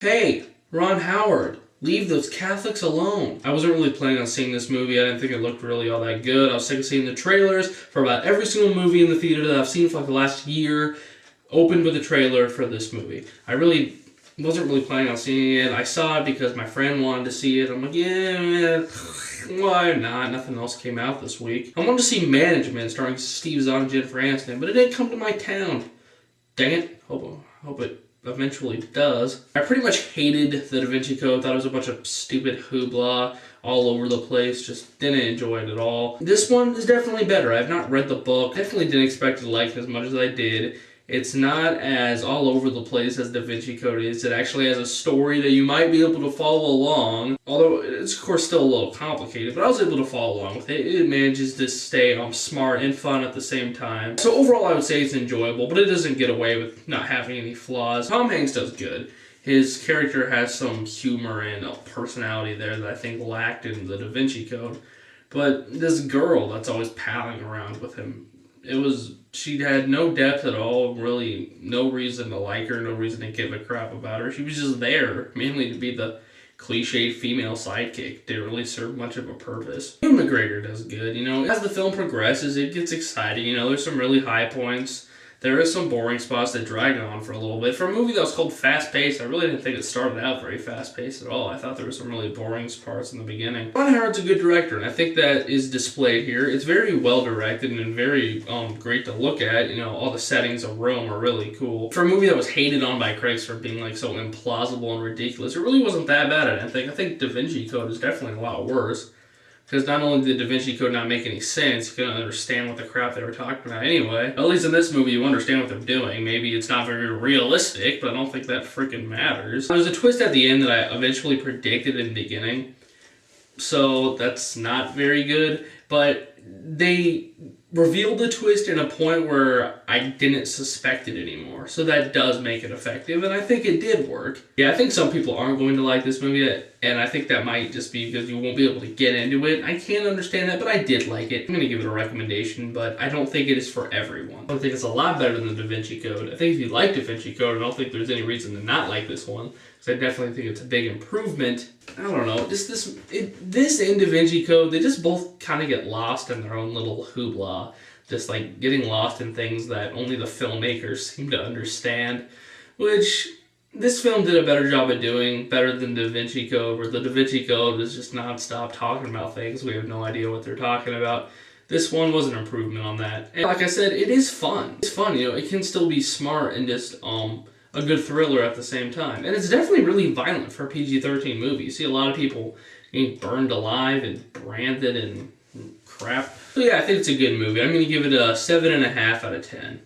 Hey, Ron Howard, leave those Catholics alone. I wasn't really planning on seeing this movie. I didn't think it looked really all that good. I was sick of seeing the trailers for about every single movie in the theater that I've seen for like the last year. Opened with a trailer for this movie. I really wasn't really planning on seeing it. I saw it because my friend wanted to see it. I'm like, yeah, why not? Nothing else came out this week. I wanted to see Management starring Steve Zahn and Jennifer Aniston, but it didn't come to my town. Dang it. Hope it eventually does. I pretty much hated the Da Vinci Code. Thought it was a bunch of stupid hoopla all over the place. Just didn't enjoy it at all. This one is definitely better. I've not read the book. Definitely didn't expect to like it as much as I did. It's not as all over the place as Da Vinci Code is. It actually has a story that you might be able to follow along. Although it's of course still a little complicated, but I was able to follow along with it. It manages to stay smart and fun at the same time. So overall I would say it's enjoyable, but it doesn't get away with not having any flaws. Tom Hanks does good. His character has some humor and a personality there that I think lacked in the Da Vinci Code. But this girl that's always palling around with him, she had no depth at all, really no reason to like her, no reason to give a crap about her. She was just there, mainly to be the cliched female sidekick. Didn't really serve much of a purpose. Ewan McGregor does good, as the film progresses, it gets exciting, there's some really high points. There is some boring spots that drag on for a little bit. For a movie that was called Fast Paced, I really didn't think it started out very fast paced at all. I thought there were some really boring parts in the beginning. Ron Howard's a good director, and I think that is displayed here. It's very well directed and very great to look at. All the settings of Rome are really cool. For a movie that was hated on by critics for being like so implausible and ridiculous, it really wasn't that bad. I think Da Vinci Code is definitely a lot worse. Because not only did Da Vinci Code not make any sense, you couldn't understand what the crap they were talking about anyway. At least in this movie, you understand what they're doing. Maybe it's not very realistic, but I don't think that freaking matters. There's a twist at the end that I eventually predicted in the beginning, so that's not very good. But they revealed the twist in a point where I didn't suspect it anymore. So that does make it effective, and I think it did work. Yeah, I think some people aren't going to like this movie, and I think that might just be because you won't be able to get into it. I can't understand that, but I did like it. I'm going to give it a recommendation, but I don't think it is for everyone. I think it's a lot better than the Da Vinci Code. I think if you like Da Vinci Code, I don't think there's any reason to not like this one, because I definitely think it's a big improvement. I don't know, this and Da Vinci Code, they just both kind of get lost in their own little hoopla. Just like getting lost in things that only the filmmakers seem to understand, which this film did a better job of doing, better than Da Vinci Code, where the Da Vinci Code is just non-stop talking about things. We have no idea what they're talking about. This one was an improvement on that. And like I said, it is fun. It's fun, it can still be smart and just a good thriller at the same time. And it's definitely really violent for a PG-13 movie. You see a lot of people getting burned alive and branded and crap. So yeah, I think it's a good movie. I'm going to give it a 7.5 out of 10.